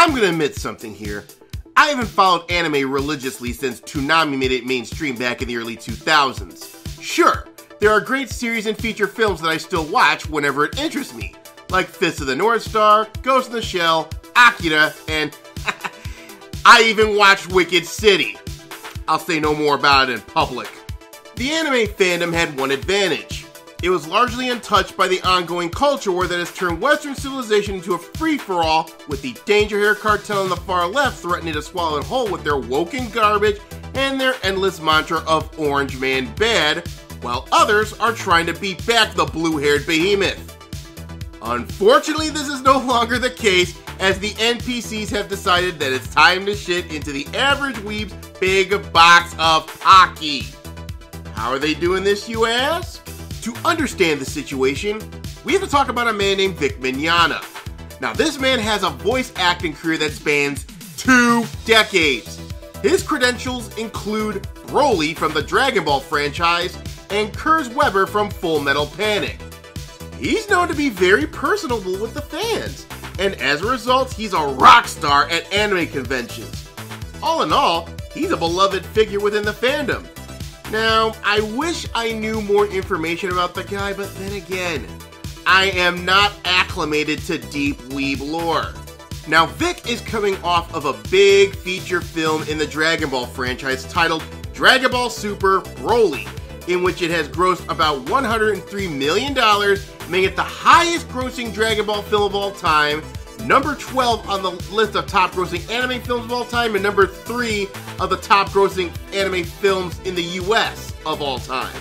I'm gonna admit something here. I haven't followed anime religiously since Toonami made it mainstream back in the early 2000s. Sure, there are great series and feature films that I still watch whenever it interests me, like Fist of the North Star, Ghost in the Shell, Akira, and I even watched Wicked City. I'll say no more about it in public. The anime fandom had one advantage. It was largely untouched by the ongoing culture war that has turned Western civilization into a free-for-all, with the Danger Hair cartel on the far left threatening to swallow it whole with their woken garbage and their endless mantra of Orange Man bad, while others are trying to beat back the blue-haired behemoth. Unfortunately, this is no longer the case, as the NPCs have decided that it's time to shit into the average weeb's big box of Pocky. How are they doing this, you ask? To understand the situation, we have to talk about a man named Vic Mignogna. Now, this man has a voice acting career that spans 2 decades. His credentials include Broly from the Dragon Ball franchise and Kurz Weber from Full Metal Panic. He's known to be very personable with the fans, and as a result, he's a rock star at anime conventions. All in all, he's a beloved figure within the fandom. Now, I wish I knew more information about the guy, but then again, I am not acclimated to deep weeb lore. Now, Vic is coming off of a big feature film in the Dragon Ball franchise titled Dragon Ball Super Broly, in which it has grossed about $103 million, making it the highest grossing Dragon Ball film of all time, number 12 on the list of top grossing anime films of all time, and number 3 of the top grossing anime films in the US of all time.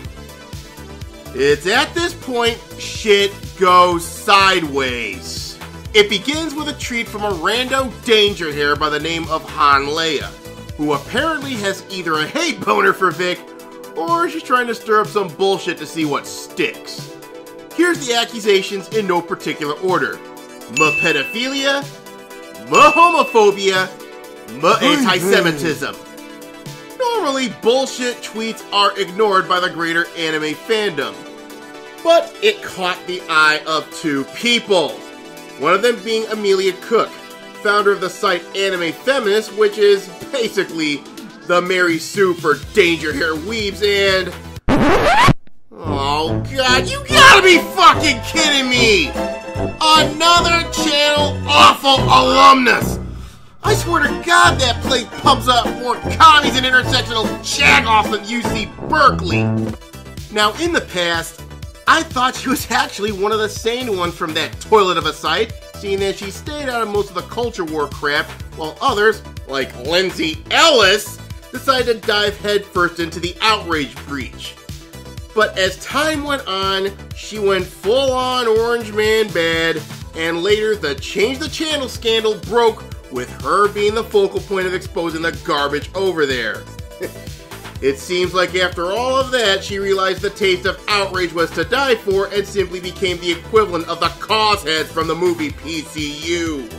It's at this point, shit goes sideways. It begins with a treat from a rando danger hair by the name of Hanleia, who apparently has either a hate boner for Vic, or she's trying to stir up some bullshit to see what sticks. Here's the accusations in no particular order. Ma-pedophilia, ma-homophobia, ma-anti-Semitism. Normally, bullshit tweets are ignored by the greater anime fandom. But it caught the eye of 2 people. One of them being Amelia Cook, founder of the site Anime Feminist, which is basically the Mary Sue for danger hair weebs, and... oh god, you gotta be fucking kidding me! Another channel awful alumnus! I swear to God that place pumps up more commies and intersectional jagoffs than UC Berkeley! Now, in the past, I thought she was actually one of the sane ones from that toilet of a site, seeing that she stayed out of most of the culture war crap, while others, like Lindsay Ellis, decided to dive headfirst into the outrage breach. But as time went on, she went full-on Orange Man bad, and later the Change the Channel scandal broke, with her being the focal point of exposing the garbage over there. It seems like after all of that, she realized the taste of outrage was to die for, and simply became the equivalent of the cause heads from the movie PCU.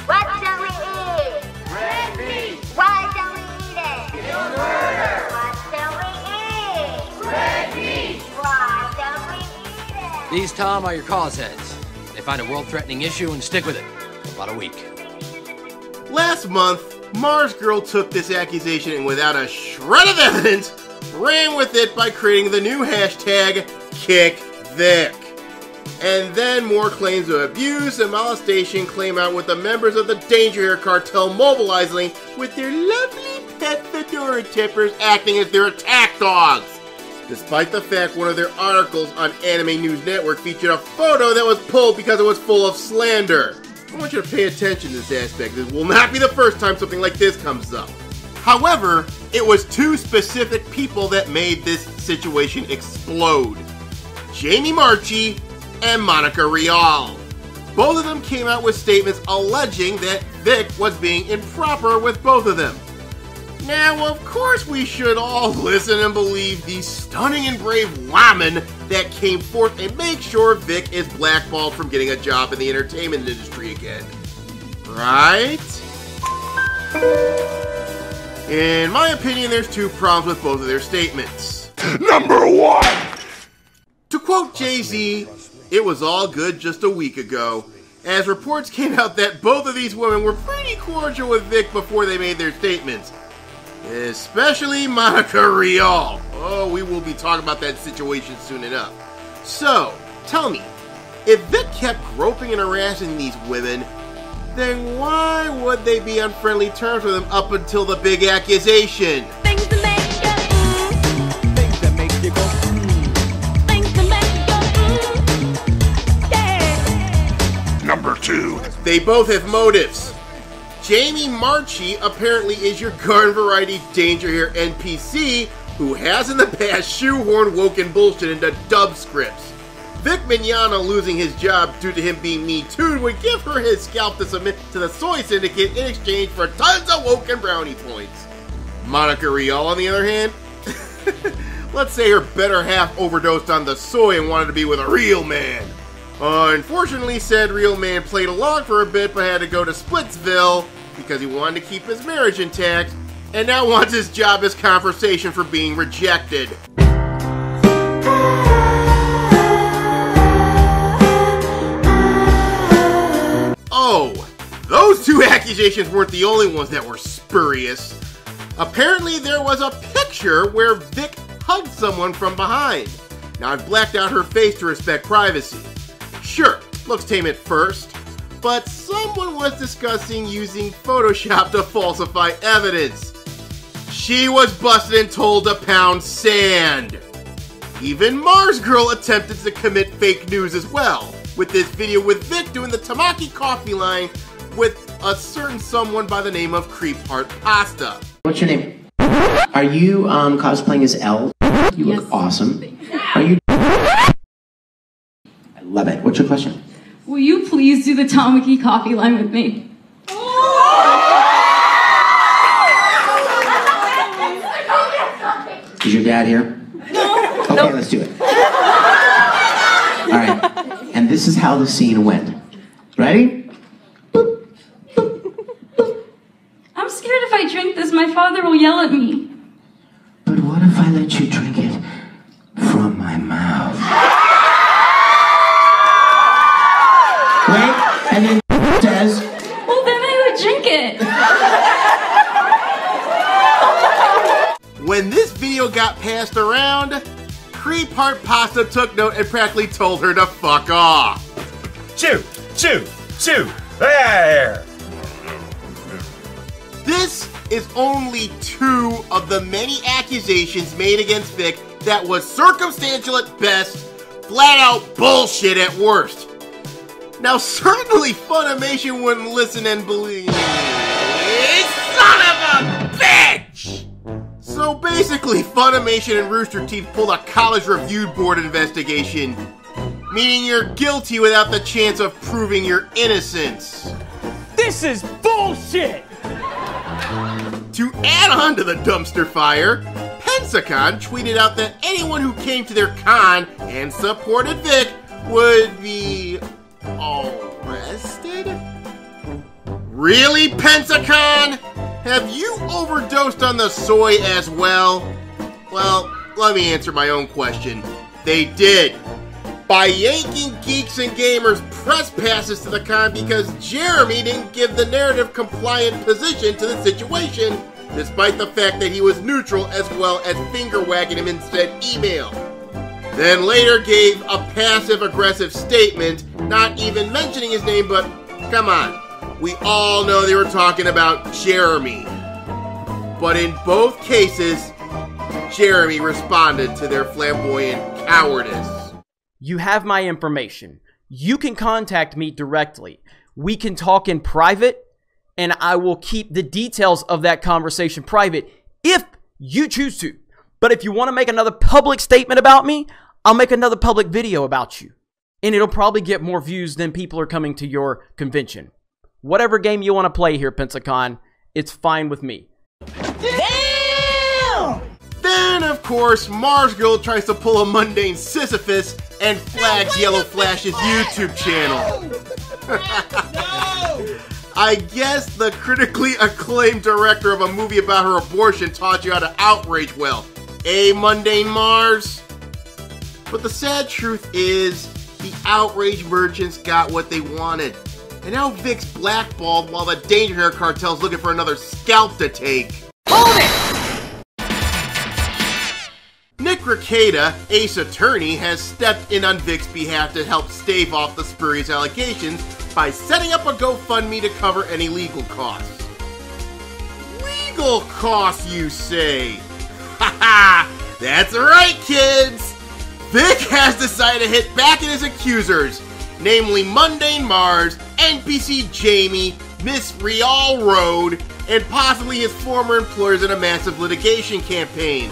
What shall we eat? Red meat. Why shall we eat it? Kill murder. What shall we eat? Red meat. Why shall we eat it? These, Tom, are your cause heads. They find a world-threatening issue and stick with it for about a week. Last month, Mars Girl took this accusation and without a shred of evidence, ran with it by creating the new hashtag #KickVic. And then more claims of abuse and molestation came out with the members of the Danger Hair cartel mobilizing with their lovely pet fedora tippers acting as their attack dogs. Despite the fact one of their articles on Anime News Network featured a photo that was pulled because it was full of slander. I want you to pay attention to this aspect. This will not be the first time something like this comes up. However, it was 2 specific people that made this situation explode. Jamie Marchi and Monica Rial. Both of them came out with statements alleging that Vic was being improper with both of them. Now, of course, we should all listen and believe the stunning and brave woman that came forth and make sure Vic is blackballed from getting a job in the entertainment industry again. Right? In my opinion, there's 2 problems with both of their statements. Number 1! To quote Jay-Z, it was all good just a week ago. as reports came out that both of these women were pretty cordial with Vic before they made their statements. Especially Monica Rial. Oh, we will be talking about that situation soon enough. So, tell me, if Vic kept groping and harassing these women, then why would they be on friendly terms with him up until the big accusation? Things that make you things that make you go things that make you go yeah. Number 2. They both have motives. Jamie Marchi apparently is your garden variety danger here NPC who has in the past shoehorned woken bullshit into dub scripts. Vic Mignogna losing his job due to him being Me Too'd would give her his scalp to submit to the Soy Syndicate in exchange for tons of woken brownie points. Monica Rial, on the other hand, let's say her better half overdosed on the soy and wanted to be with a real man. Unfortunately, said real man played along for a bit but had to go to Splitsville because he wanted to keep his marriage intact and now wants his job as compensation for being rejected. Oh, those two accusations weren't the only ones that were spurious. Apparently there was a picture where Vic hugged someone from behind. Now I've blacked out her face to respect privacy. Sure, looks tame at first, but someone was discussing using Photoshop to falsify evidence. She was busted and told to pound sand. Even Mars Girl attempted to commit fake news as well, with this video with Vic doing the Tamaki coffee line with a certain someone by the name of Creep Heart Pasta. What's your name? Are you cosplaying as Elle? You look awesome. Are you? I love it. What's your question? Will you please do the Tamaki coffee line with me? Is your dad here? No. Okay, let's do it. All right. And this is how the scene went. Ready? I'm scared if I drink this, my father will yell at me. But what if I let you drink it from my mouth? Right? And then says, Well, then I would drink it. When this video got passed around, Creep Heart Pasta took note and practically told her to fuck off. Chew, chew, chew. There. This is only two of the many accusations made against Vic that was circumstantial at best, flat out bullshit at worst. Now certainly Funimation wouldn't listen and believe. Son of a bitch! So basically Funimation and Rooster Teeth pulled a college review board investigation, meaning you're guilty without the chance of proving your innocence. This is bullshit! To add on to the dumpster fire, Pensacon tweeted out that anyone who came to their con and supported Vic would be arrested? Really, Pensacon? Have you overdosed on the soy as well? Well, let me answer my own question. They did. By yanking geeks and gamers press passes to the con because Jeremy didn't give the narrative compliant position to the situation, despite the fact that he was neutral as well as finger wagging him in said email. Then later gave a passive aggressive statement, not even mentioning his name, but come on, we all know they were talking about Jeremy. But in both cases, Jeremy responded to their flamboyant cowardice. You have my information. You can contact me directly. We can talk in private, and I will keep the details of that conversation private if you choose to. But if you want to make another public statement about me, I'll make another public video about you. And it'll probably get more views than people are coming to your convention. Whatever game you want to play here, Pensacon, it's fine with me. Damn! Then, of course, Mars Girl tries to pull a mundane Sisyphus and flags Yellow Flash's YouTube channel. No! I guess the critically acclaimed director of a movie about her abortion taught you how to outrage well. Mundane Mars? But the sad truth is, the outrage merchants got what they wanted. And now Vic's blackballed while the Danger Hair cartel's looking for another scalp to take. Hold it! Nick Rekieta, Ace Attorney, has stepped in on Vic's behalf to help stave off the spurious allegations by setting up a GoFundMe to cover any legal costs. Legal costs, you say? Haha, that's right, kids! Vic has decided to hit back at his accusers, namely Mundane Mars, NPC Jamie, Miss Real Road, and possibly his former employers in a massive litigation campaign.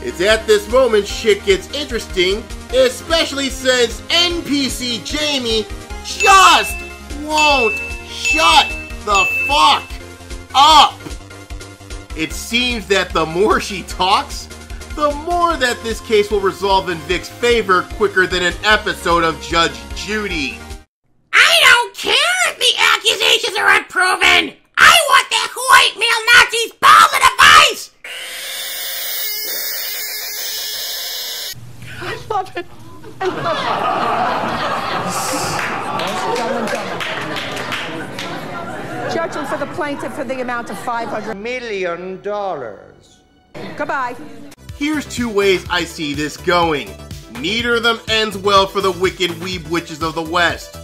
It's at this moment shit gets interesting, especially since NPC Jamie just won't shut the fuck up. It seems that the more she talks, the more that this case will resolve in Vic's favor quicker than an episode of Judge Judy. I don't care if the accusations are unproven! I want that white male Nazi's ball in a vice! I love it. Judgment for the plaintiff for the amount of $500 million. Goodbye. Here's two ways I see this going. Neither of them ends well for the wicked Weeb witches of the West.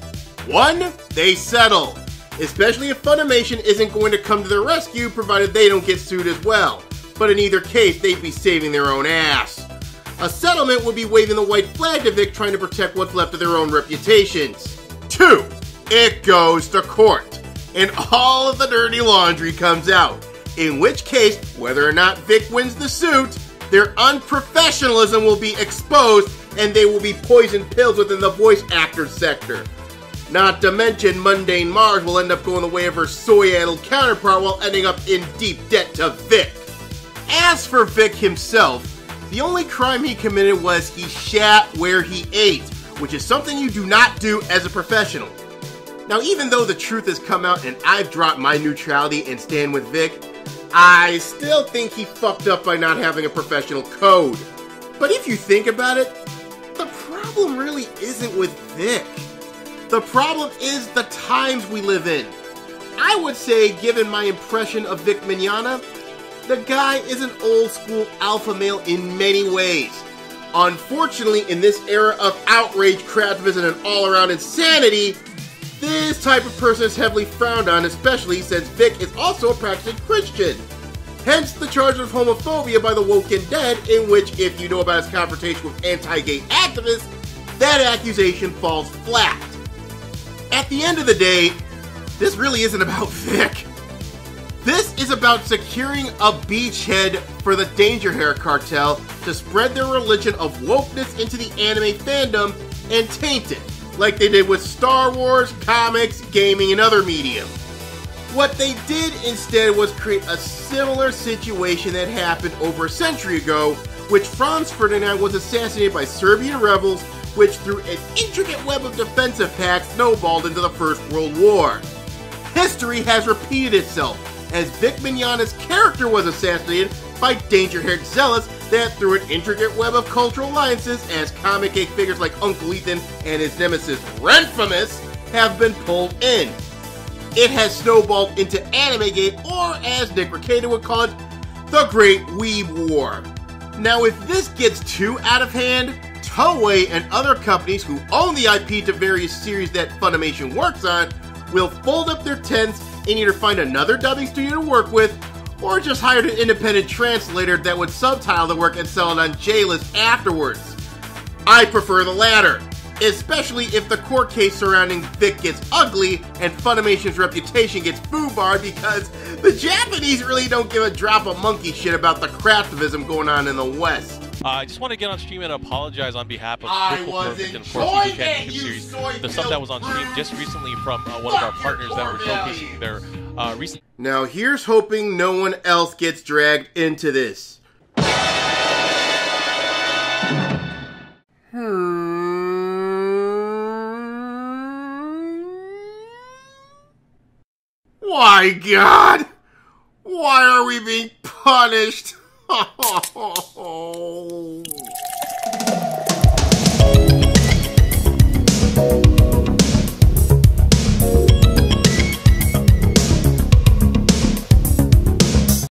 One, they settle, especially if Funimation isn't going to come to their rescue provided they don't get sued as well. But in either case, they'd be saving their own ass. A settlement would be waving the white flag to Vic, trying to protect what's left of their own reputations. Two, it goes to court, and all of the dirty laundry comes out. In which case, whether or not Vic wins the suit, their unprofessionalism will be exposed and they will be poison pills within the voice actor sector. Not to mention, Mundane Mars will end up going the way of her soy-addled counterpart while ending up in deep debt to Vic. As for Vic himself, the only crime he committed was he shat where he ate, which is something you do not do as a professional. Now, even though the truth has come out and I've dropped my neutrality and stand with Vic, I still think he fucked up by not having a professional code. But if you think about it, the problem really isn't with Vic. The problem is the times we live in. I would say, given my impression of Vic Mignogna, the guy is an old school alpha male in many ways. Unfortunately, in this era of outrage, craftivism, and all-around insanity, this type of person is heavily frowned on, especially since Vic is also a practicing Christian. Hence the charge of homophobia by the Woken Dead, in which, if you know about his confrontation with anti-gay activists, that accusation falls flat. At the end of the day, this really isn't about Vic. This is about securing a beachhead for the Danger Hair cartel to spread their religion of wokeness into the anime fandom and taint it, like they did with Star Wars, comics, gaming, and other media. What they did instead was create a similar situation that happened over a century ago, which Franz Ferdinand was assassinated by Serbian rebels, which through an intricate web of defensive pacts snowballed into the First World War. History has repeated itself, as Vic Mignogna's character was assassinated by danger-haired zealots that through an intricate web of cultural alliances, as comic geek figures like Uncle Ethan and his nemesis Renfamus have been pulled in. It has snowballed into AnimeGate, or as Nick Rekieta would call it, the Great Weeb War. Now if this gets too out of hand, Toei and other companies who own the IP to various series that Funimation works on will fold up their tents and either find another dubbing studio to work with, or just hire an independent translator that would subtitle the work and sell it on J-List afterwards. I prefer the latter, especially if the court case surrounding Vic gets ugly and Funimation's reputation gets foobarred, because the Japanese really don't give a drop of monkey shit about the craftivism going on in the West. I just want to get on stream and apologize on behalf of I Triple was Perfect and enjoying Force it, Championship you Series. soy The stuff that was on stream just recently from one of our partners that were showcasing their recent. Now here's hoping no one else gets dragged into this. Why, God? Why are we being punished?